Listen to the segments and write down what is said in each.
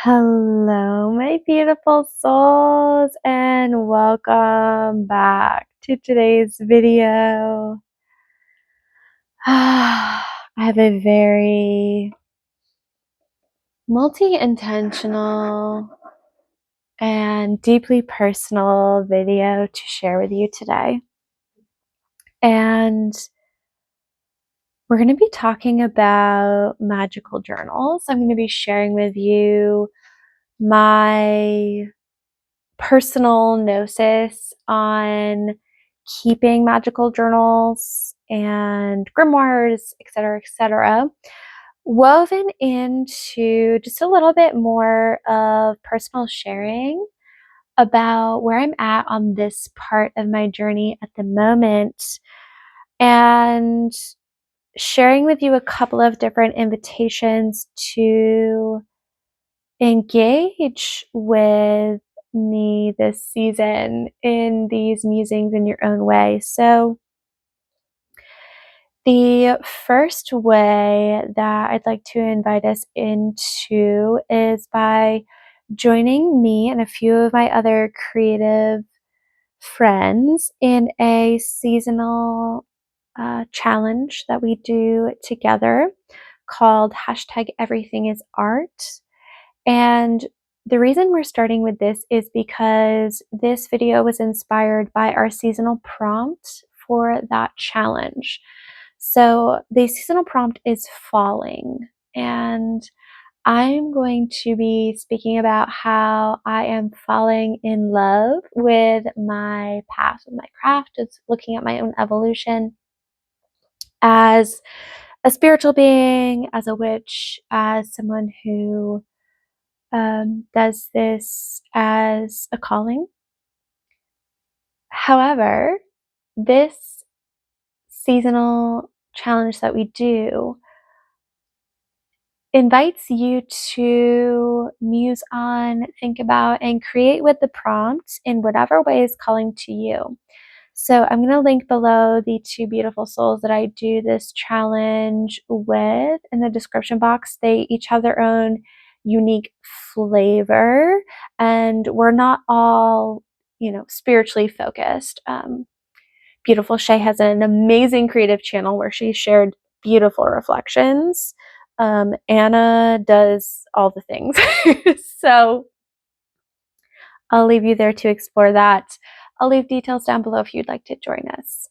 Hello, my beautiful souls, and welcome back to today's video. I have a very multi-intentional and deeply personal video to share with you today. And we're going to be talking about magical journals. I'm going to be sharing with you my personal gnosis on keeping magical journals and grimoires, etc., woven into just a little bit more of personal sharing about where I'm at on this part of my journey at the moment, and sharing with you a couple of different invitations to engage with me this season in these musings in your own way. So the first way that I'd like to invite us into is by joining me and a few of my other creative friends in a seasonal challenge that we do together called #EverythingIsArt. And the reason we're starting with this is because this video was inspired by our seasonal prompt for that challenge. So the seasonal prompt is falling, and I'm going to be speaking about how I am falling in love with my path, with my craft. It's looking at my own evolution as a spiritual being, as a witch, as someone who does this as a calling. However, this seasonal challenge that we do invites you to muse on, think about, and create with the prompt in whatever way is calling to you. So I'm going to link below the two beautiful souls that I do this challenge with in the description box. They each have their own unique flavor, and we're not all, spiritually focused. Beautiful Shay has an amazing creative channel where she shared beautiful reflections. Anna does all the things. So I'll leave you there to explore that. I'll leave details down below if you'd like to join us.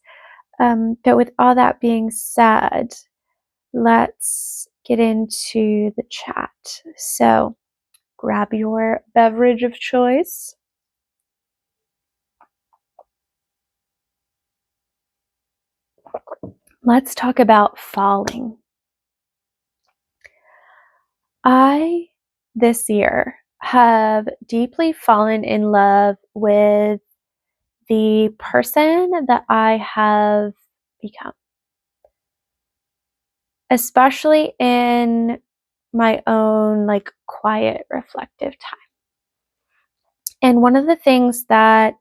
But with all that being said, let's get into the chat. So grab your beverage of choice. Let's talk about falling. I, this year, have deeply fallen in love with the person that I have become, especially in my own quiet reflective time. And one of the things that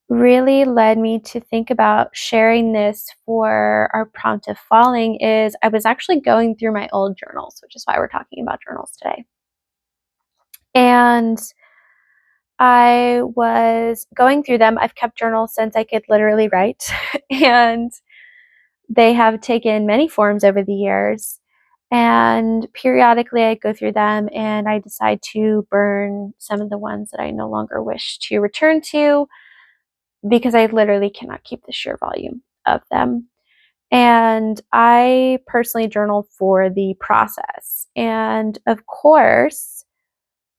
really led me to think about sharing this for our prompt of falling is I was actually going through my old journals, which is why we're talking about journals today. And I was going through them. I've kept journals since I could literally write, and they have taken many forms over the years. And periodically I go through them and I decide to burn some of the ones that I no longer wish to return to, because I literally cannot keep the sheer volume of them. And I personally journal for the process. And of course,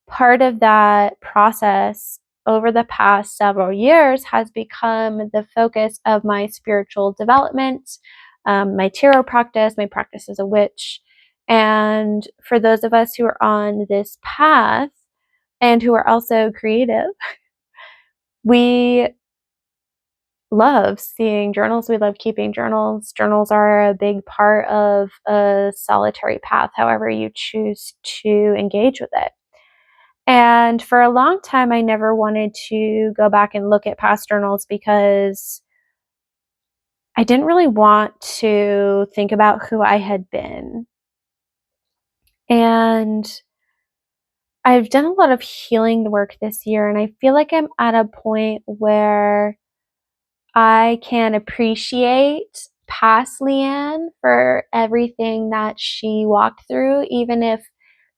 part of that process over the past several years has become the focus of my spiritual development, my tarot practice, my practice as a witch. And for those of us who are on this path and who are also creative, we love seeing journals. We love keeping journals. Journals are a big part of a solitary path, however you choose to engage with it. And for a long time, I never wanted to go back and look at past journals because I didn't really want to think about who I had been. And I've done a lot of healing work this year, and I feel like I'm at a point where I can appreciate past Leanne for everything that she walked through, even if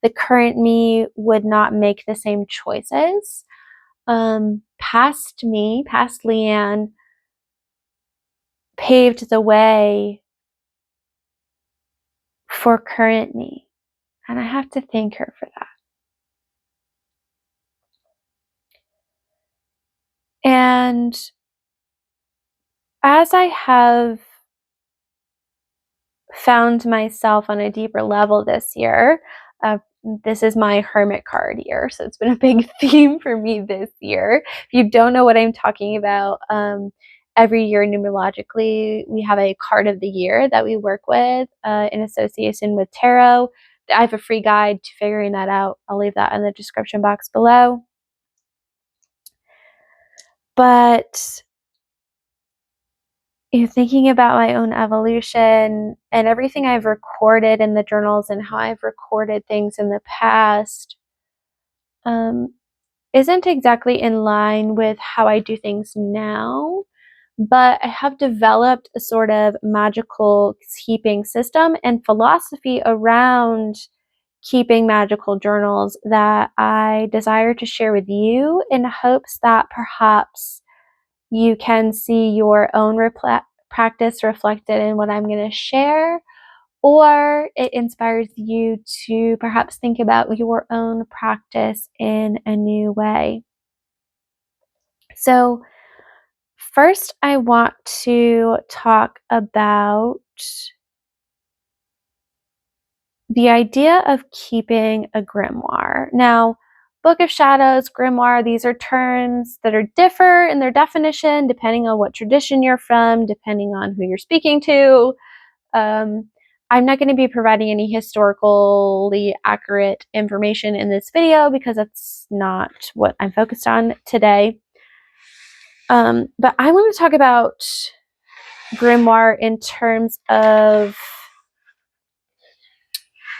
the current me would not make the same choices. Past me, past Leanne, paved the way for current me, and I have to thank her for that. And as I have found myself on a deeper level this year, this is my hermit card year, so it's been a big theme for me this year. If you don't know what I'm talking about, every year numerologically, we have a card of the year that we work with in association with tarot. I have a free guide to figuring that out. I'll leave that in the description box below. But thinking about my own evolution and everything I've recorded in the journals and how I've recorded things in the past isn't exactly in line with how I do things now, but I have developed a sort of magical keeping system and philosophy around keeping magical journals that I desire to share with you in hopes that perhaps you can see your own practice reflected in what I'm going to share, or it inspires you to perhaps think about your own practice in a new way. So, first, I want to talk about the idea of keeping a grimoire. Now, Book of Shadows, grimoire, these are terms that are differ in their definition depending on what tradition you're from, depending on who you're speaking to. I'm not going to be providing any historically accurate information in this video because that's not what I'm focused on today. But I want to talk about grimoire in terms of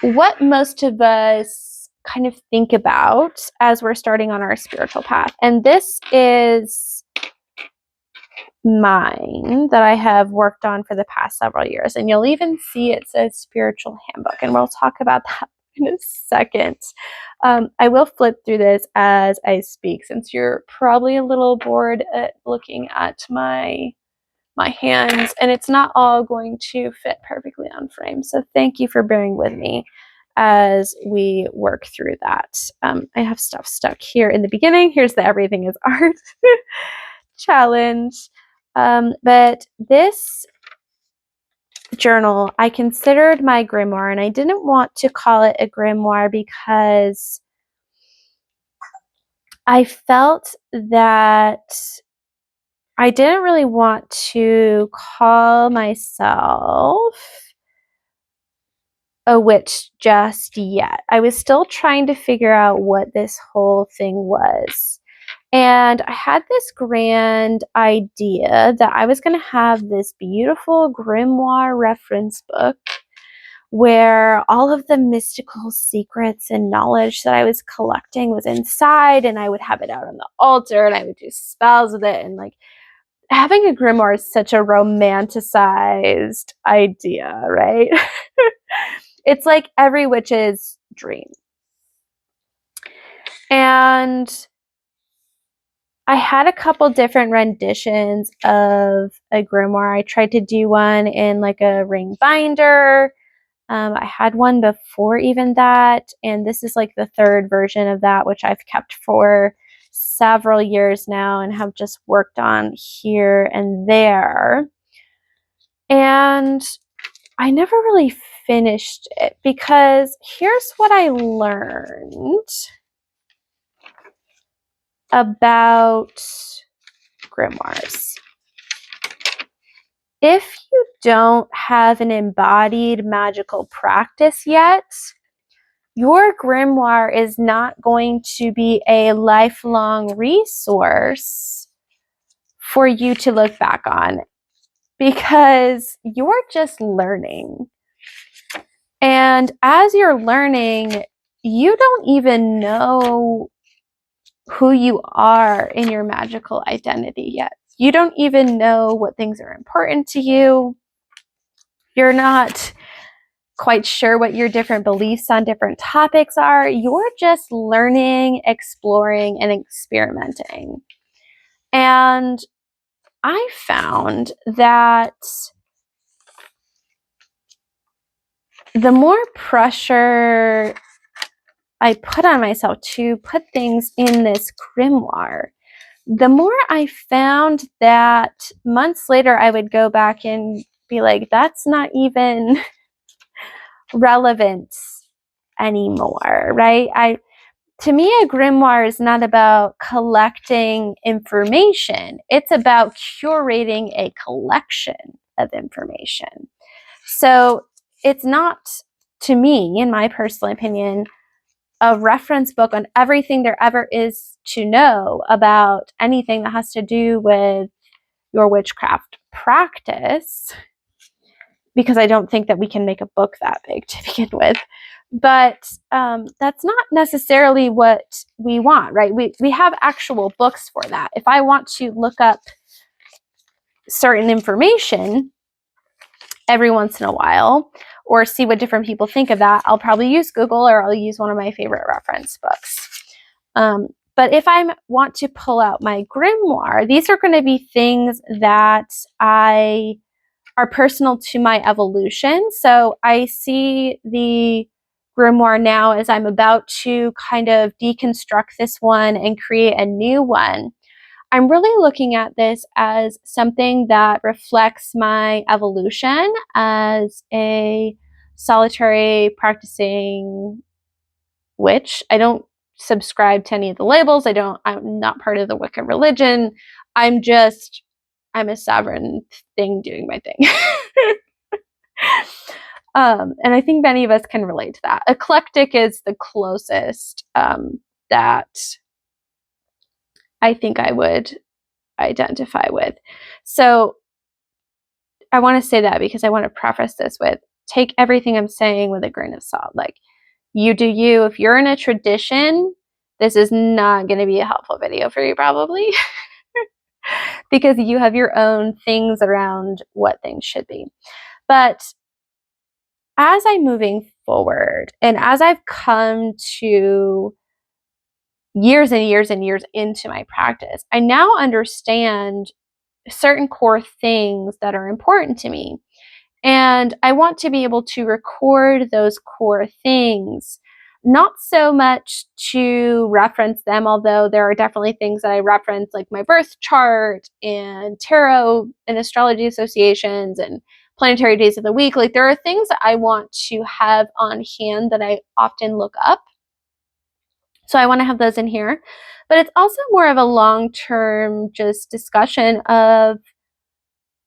what most of us kind of think about as we're starting on our spiritual path. And this is mine that I have worked on for the past several years. And you'll even see it says spiritual handbook, and we'll talk about that in a second. I will flip through this as I speak, since you're probably a little bored at looking at my hands, and it's not all going to fit perfectly on frame. So thank you for bearing with me as we work through that. I have stuff stuck here in the beginning. Here's the everything is art challenge. But this journal I considered my grimoire, and I didn't want to call it a grimoire because I felt that I didn't really want to call myself a witch just yet. I was still trying to figure out what this whole thing was. And I had this grand idea that I was going to have this beautiful grimoire reference book where all of the mystical secrets and knowledge that I was collecting was inside, and I would have it out on the altar and I would do spells with it. And like, having a grimoire is such a romanticized idea, right? It's like every witch's dream. And I had a couple different renditions of a grimoire. I tried to do one in like a ring binder. I had one before even that, and this is like the third version of that, which I've kept for several years now and have just worked on here and there. And I never really finished it because here's what I learned about grimoires. If you don't have an embodied magical practice yet, your grimoire is not going to be a lifelong resource for you to look back on because you're just learning. And And as you're learning, you don't even know who you are in your magical identity yet. You don't even know what things are important to you. You're not quite sure what your different beliefs on different topics are. You're just learning, exploring, and experimenting. And I found that the more pressure I put on myself to put things in this grimoire, the more I found that months later I would go back and be like, that's not even relevant anymore, right? To me, a grimoire is not about collecting information. It's about curating a collection of information. So it's not, to me, in my personal opinion, a reference book on everything there ever is to know about anything that has to do with your witchcraft practice, because I don't think that we can make a book that big to begin with. But that's not necessarily what we want, right? We have actual books for that. If I want to look up certain information every once in a while, or see what different people think of that, I'll probably use Google, or I'll use one of my favorite reference books. But if I want to pull out my grimoire, these are going to be things that are personal to my evolution. So I see the grimoire now as I'm about to kind of deconstruct this one and create a new one. I'm really looking at this as something that reflects my evolution as a solitary practicing witch. I don't subscribe to any of the labels. I'm not part of the Wicca religion. I'm a sovereign thing doing my thing. And I think many of us can relate to that. Eclectic is the closest that I think I would identify with. So I want to say that because I want to preface this with, take everything I'm saying with a grain of salt. Like, you do you. If you're in a tradition, this is not going to be a helpful video for you, probably. Because you have your own things around what things should be. But as I'm moving forward, and as I've come to years and years and years into my practice, I now understand certain core things that are important to me. And I want to be able to record those core things, not so much to reference them, although there are definitely things that I reference, like my birth chart and tarot and astrology associations and planetary days of the week. Like, there are things that I want to have on hand that I often look up. So I want to have those in here. But it's also more of a long-term just discussion of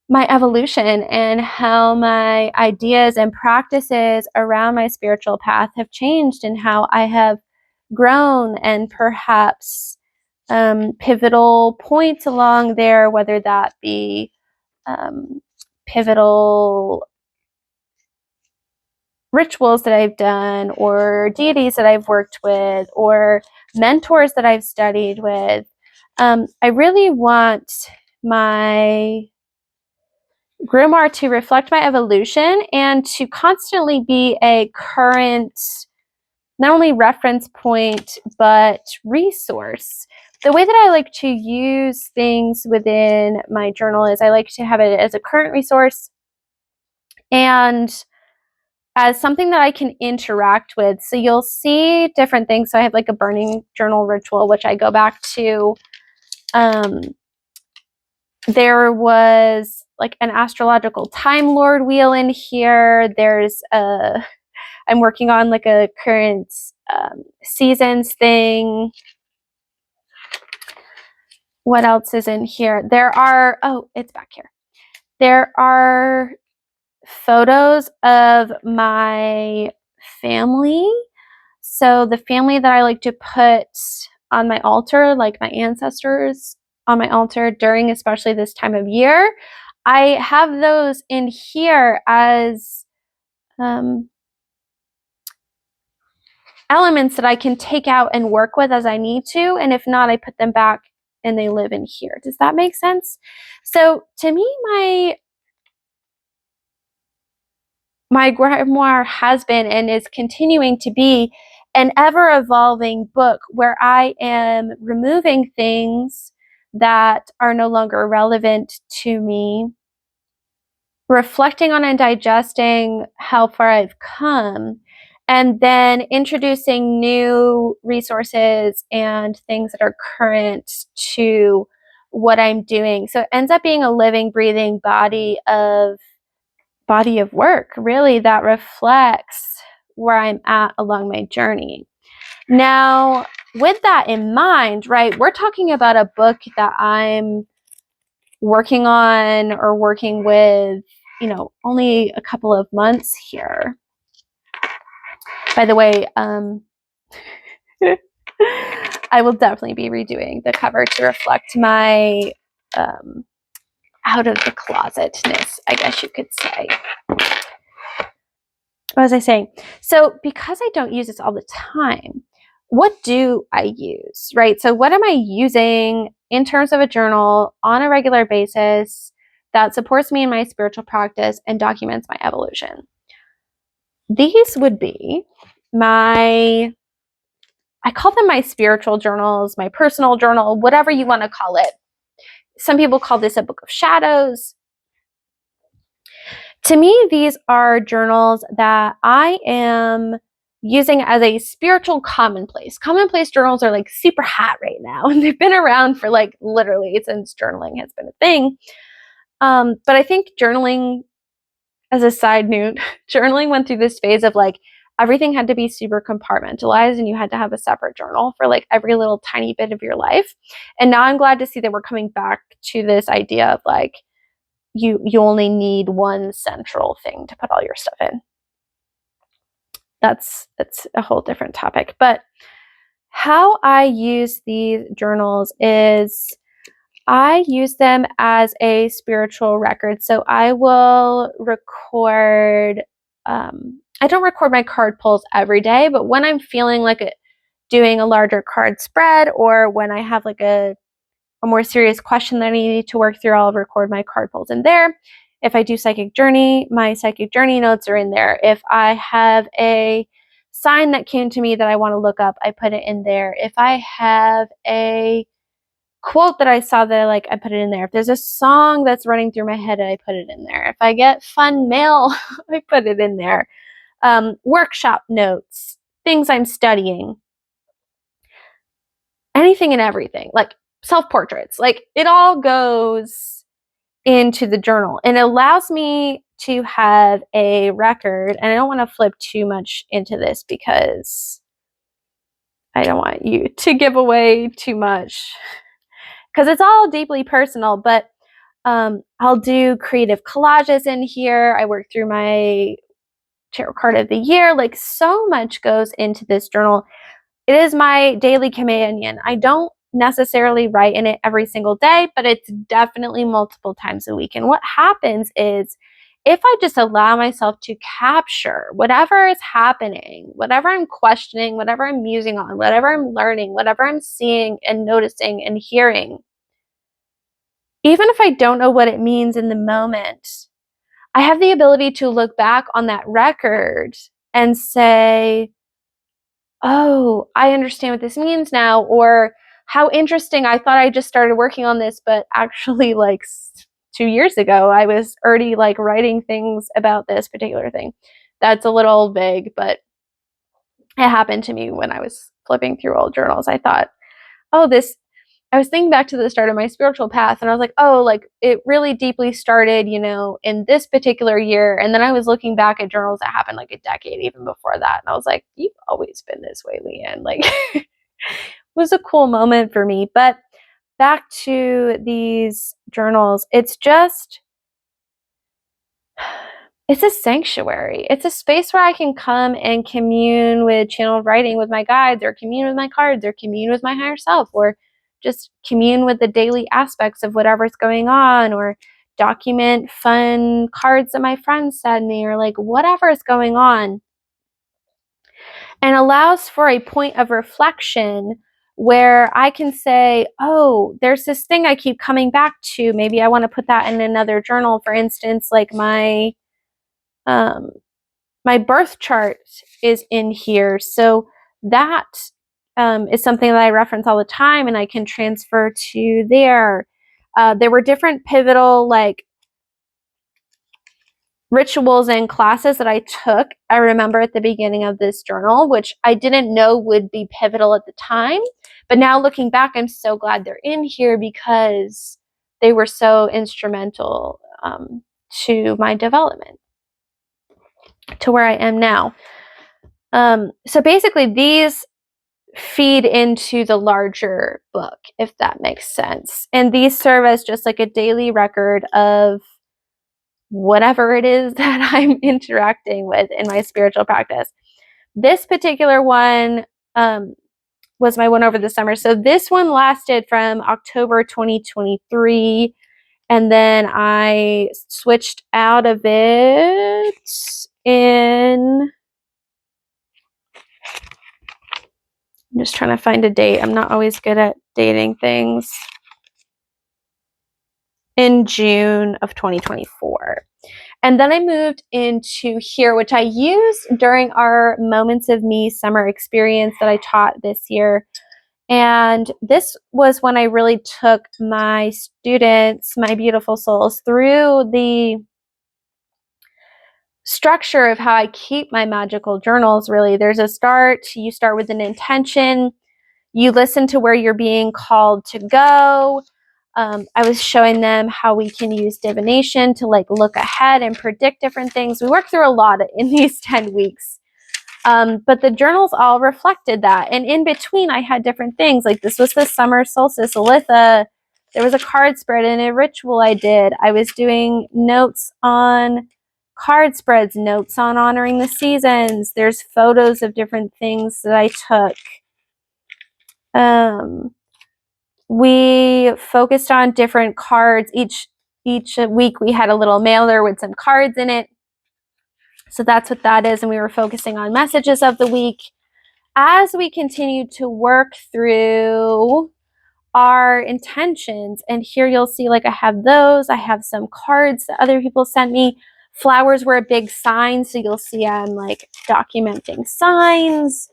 my evolution and how my ideas and practices around my spiritual path have changed, and how I have grown, and perhaps pivotal points along there, whether that be pivotal rituals that I've done, or deities that I've worked with, or mentors that I've studied with. I really want my grimoire to reflect my evolution and to constantly be a current, not only reference point, but resource. The way that I like to use things within my journal is I like to have it as a current resource and as something that I can interact with. So you'll see different things. So I have like a burning journal ritual, which I go back to. There was like an astrological Time Lord wheel in here. I'm working on like a current seasons thing. What else is in here? It's back here. There are photos of my family. So the family that I like to put on my altar, like my ancestors on my altar during especially this time of year, I have those in here as elements that I can take out and work with as I need to. And if not, I put them back and they live in here. Does that make sense? So to me, my grimoire has been and is continuing to be an ever-evolving book where I am removing things that are no longer relevant to me, reflecting on and digesting how far I've come, and then introducing new resources and things that are current to what I'm doing. So it ends up being a living, breathing body of work, really, that reflects where I'm at along my journey. Now, with that in mind, right, we're talking about a book that I'm working on or working with, only a couple of months here. By the way, I will definitely be redoing the cover to reflect my out of the closetness, I guess you could say. What was I saying? So because I don't use this all the time, what do I use, right? So what am I using in terms of a journal on a regular basis that supports me in my spiritual practice and documents my evolution? These would be I call them my spiritual journals, my personal journal, whatever you want to call it. Some people call this a book of shadows. To me, these are journals that I am using as a spiritual commonplace. Commonplace journals are like super hot right now, and they've been around for like literally since journaling has been a thing. But I think journaling, as a side note, journaling went through this phase of like everything had to be super compartmentalized and you had to have a separate journal for like every little tiny bit of your life. And now I'm glad to see that we're coming back to this idea of like, you only need one central thing to put all your stuff in. That's a whole different topic. But how I use these journals is I use them as a spiritual record. So I will record, I don't record my card pulls every day, but when I'm feeling like doing a larger card spread, or when I have like a more serious question that I need to work through, I'll record my card pulls in there. If I do psychic journey, my psychic journey notes are in there. If I have a sign that came to me that I want to look up, I put it in there. If I have a quote that I saw that I like, I put it in there. If there's a song that's running through my head, I put it in there. If I get fun mail, I put it in there. Workshop notes, things I'm studying, anything and everything, like self-portraits, like it all goes into the journal and it allows me to have a record. And I don't want to flip too much into this because I don't want you to give away too much because it's all deeply personal, but I'll do creative collages in here. I work through my tarot card of the year. Like so much goes into this journal. It is my daily companion. I don't necessarily write in it every single day, but it's definitely multiple times a week. And what happens is if I just allow myself to capture whatever is happening, whatever I'm questioning, whatever I'm musing on, whatever I'm learning, whatever I'm seeing and noticing and hearing, even if I don't know what it means in the moment, I have the ability to look back on that record and say, oh, I understand what this means now, or how interesting, I thought I just started working on this, but actually like 2 years ago, I was already like writing things about this particular thing. That's a little vague, but it happened to me when I was flipping through old journals. I thought, oh, I was thinking back to the start of my spiritual path and I was like, oh, like it really deeply started, in this particular year. And then I was looking back at journals that happened like a decade even before that. And I was like, you've always been this way, Leanne. Like it was a cool moment for me. But back to these journals, it's a sanctuary. It's a space where I can come and commune with channeled writing with my guides, or commune with my cards, or commune with my higher self, or just commune with the daily aspects of whatever's going on, or document fun cards that my friends send me, or like whatever is going on. and allows for a point of reflection where I can say, oh, there's this thing I keep coming back to. Maybe I want to put that in another journal. For instance, like my birth chart is in here. So that is something that I reference all the time, and I can transfer to there. There were different pivotal rituals and classes that I took, I remember at the beginning of this journal, which I didn't know would be pivotal at the time. But now looking back, I'm so glad they're in here because they were so instrumental to my development, to where I am now. So basically, these feed into the larger book, if that makes sense. And these serve as just like a daily record of whatever it is that I'm interacting with in my spiritual practice. This particular one was my one over the summer. So this one lasted from October 2023, and then I switched out of it in... I'm just trying to find a date. I'm not always good at dating things. In June of 2024. And then I moved into here, which I used during our Moments of Me summer experience that I taught this year. And this was when I really took my students, my beautiful souls, through the structure of how I keep my magical journals. Really, there's a start. You start with an intention. You listen to where you're being called to go. I was showing them how we can use divination to look ahead and predict different things. We worked through a lot in these 10 weeks. But the journals all reflected that. And in between, I had different things. Like this was the summer solstice, Olitha. There was a card spread and a ritual I did. I was doing notes on card spreads, notes on honoring the seasons. There's photos of different things that I took. We focused on different cards. Each week we had a little mailer with some cards in it. So that's what that is. And we were focusing on messages of the week. As we continue to work through our intentions, and here you'll see I have those. I have some cards that other people sent me. Flowers were a big sign. So you'll see I'm documenting signs.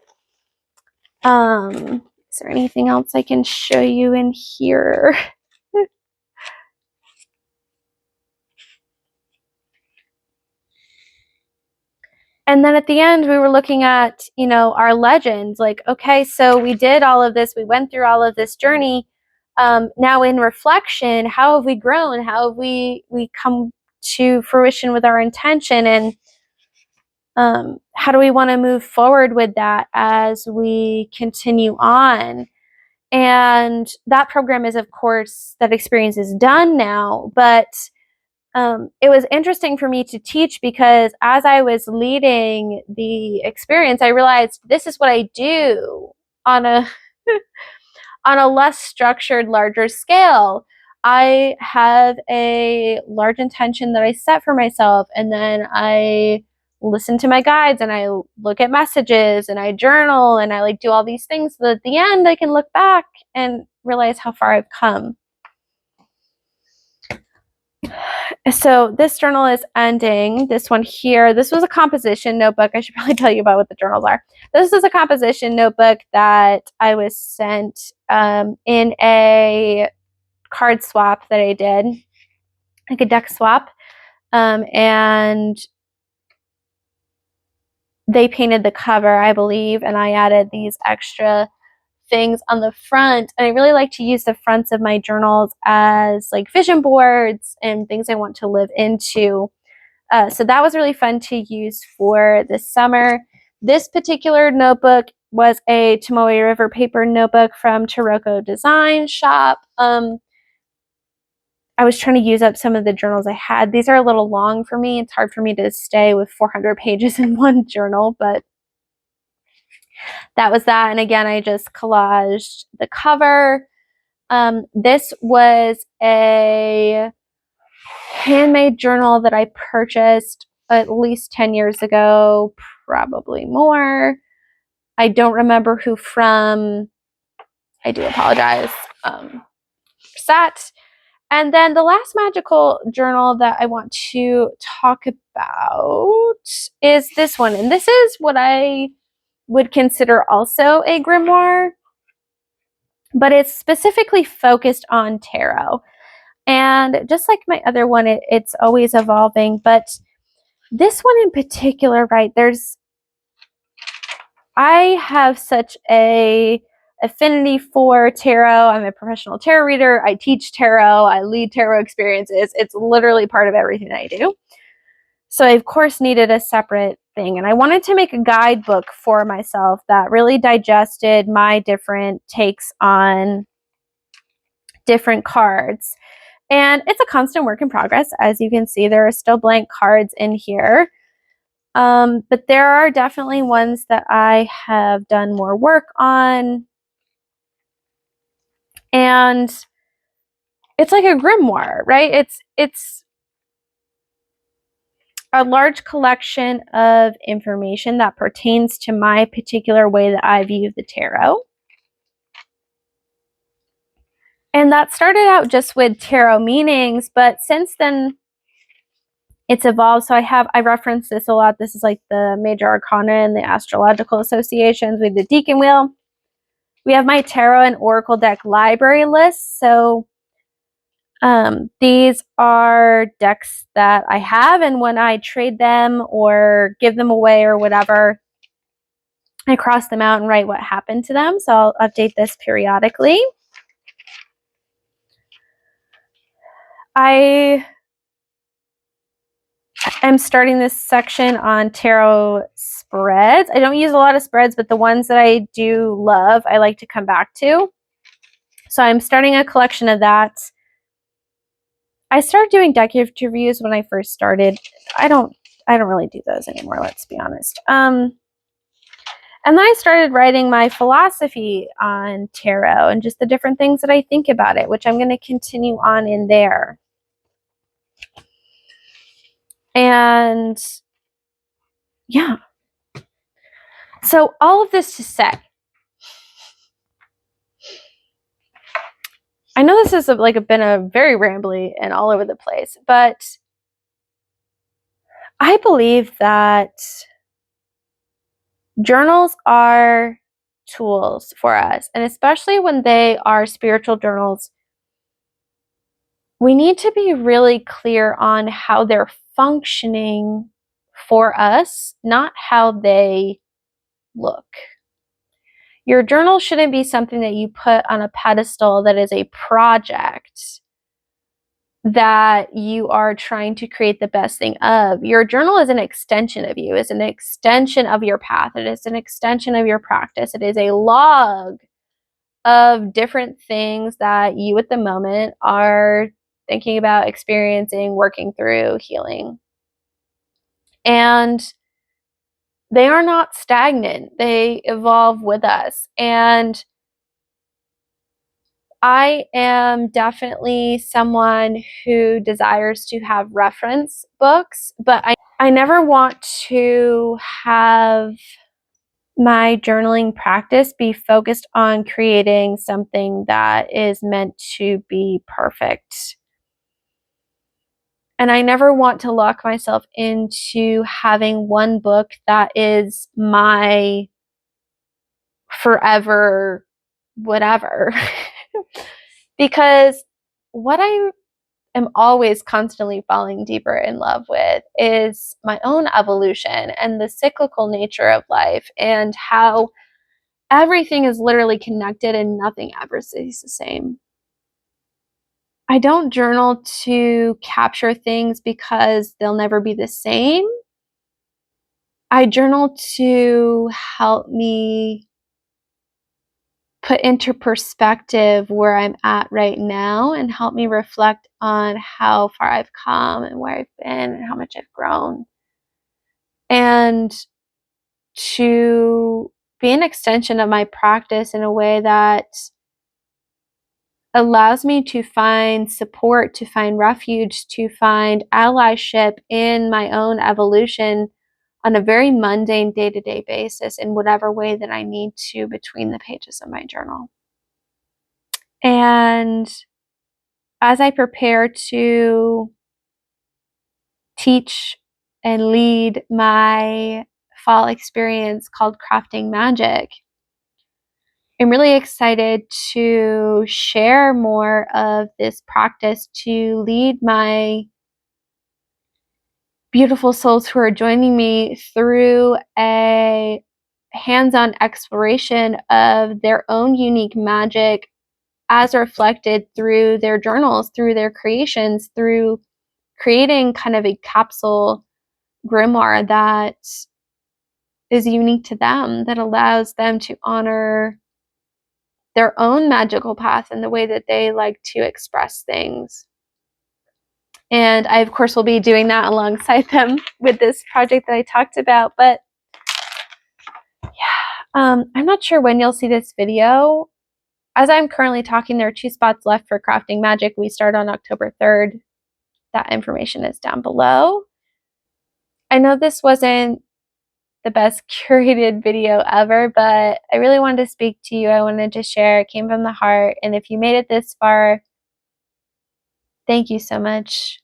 Is there anything else I can show you in here? And then at the end, we were looking at, our legends. Okay, so we did all of this. We went through all of this journey. Now in reflection, how have we grown? How have we come to fruition with our intention? And how do we want to move forward with that as we continue on? And that program is, of course, that experience is done now. But it was interesting for me to teach because as I was leading the experience, I realized this is what I do on a on a less structured, larger scale. I have a large intention that I set for myself, and then I listen to my guides, and I look at messages, and I journal, and I do all these things so that at the end I can look back and realize how far I've come. So this journal is ending. This one here, this was a composition notebook. I should probably tell you about what the journals are. This is a composition notebook that I was sent in a card swap that I did, like a deck swap. And they painted the cover, I believe, and I added these extra things on the front. And I really like to use the fronts of my journals as vision boards and things I want to live into. So that was really fun to use for this summer. This particular notebook was a Tomoe River paper notebook from Taroko Design Shop. I was trying to use up some of the journals I had. These are a little long for me. It's hard for me to stay with 400 pages in one journal, but that was that. And again, I just collaged the cover. This was a handmade journal that I purchased at least 10 years ago, probably more. I don't remember who from. I do apologize. Sat. And then the last magical journal that I want to talk about is this one. And this is what I would consider also a grimoire, but it's specifically focused on tarot. And just like my other one, it's always evolving. But this one in particular, right, I have such a affinity for tarot. I'm a professional tarot reader. I teach tarot. I lead tarot experiences. It's literally part of everything I do. So I, of course, needed a separate thing. And I wanted to make a guidebook for myself that really digested my different takes on different cards. And it's a constant work in progress. As you can see, there are still blank cards in here. But there are definitely ones that I have done more work on. And it's like a grimoire, right? It's a large collection of information that pertains to my particular way that I view the tarot. And that started out just with tarot meanings, but since then it's evolved. So I reference this a lot. This is like the major arcana and the astrological associations with the deacon wheel. We have my tarot and oracle deck library list. So these are decks that I have, and when I trade them or give them away or whatever, I cross them out and write what happened to them. So I'll update this periodically. I am starting this section on tarot spreads. I don't use a lot of spreads, but the ones that I do love, I like to come back to. So I'm starting a collection of that. I started doing deck gift reviews when I first started. I don't really do those anymore, let's be honest. And then I started writing my philosophy on tarot and just the different things that I think about it, which I'm going to continue on in there. And yeah. So all of this to say, I know this has been a very rambly and all over the place, but I believe that journals are tools for us, and especially when they are spiritual journals, we need to be really clear on how they're functioning for us, not how they look. Your journal shouldn't be something that you put on a pedestal that is a project that you are trying to create the best thing of. Your journal is an extension of you, is an extension of your path. It is an extension of your practice. It is a log of different things that you at the moment are thinking about, experiencing, working through, healing. And they are not stagnant. They evolve with us. And I am definitely someone who desires to have reference books, but I never want to have my journaling practice be focused on creating something that is meant to be perfect. And I never want to lock myself into having one book that is my forever whatever. Because what I am always constantly falling deeper in love with is my own evolution and the cyclical nature of life, and how everything is literally connected and nothing ever stays the same. I don't journal to capture things because they'll never be the same. I journal to help me put into perspective where I'm at right now and help me reflect on how far I've come and where I've been and how much I've grown. And to be an extension of my practice in a way that allows me to find support, to find refuge, to find allyship in my own evolution on a very mundane day-to-day basis in whatever way that I need to between the pages of my journal. And as I prepare to teach and lead my fall experience called Crafting Magic, I'm really excited to share more of this practice to lead my beautiful souls who are joining me through a hands-on exploration of their own unique magic as reflected through their journals, through their creations, through creating kind of a capsule grimoire that is unique to them, that allows them to honor their own magical path and the way that they like to express things. And I, of course, will be doing that alongside them with this project that I talked about. But yeah, I'm not sure when you'll see this video. As I'm currently talking, there are 2 spots left for Crafting Magic. We start on October 3rd. That information is down below. I know this wasn't the best curated video ever, but I really wanted to speak to you. I wanted to share. It came from the heart. And if you made it this far, thank you so much.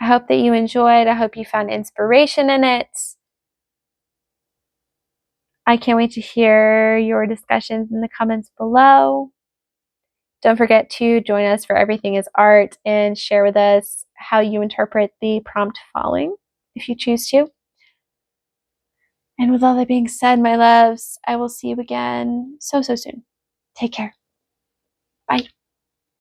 I hope that you enjoyed. I hope you found inspiration in it. I can't wait to hear your discussions in the comments below. Don't forget to join us for Everything is Art and share with us how you interpret the prompt following, if you choose to. And with all that being said, my loves, I will see you again so soon. Take care. Bye.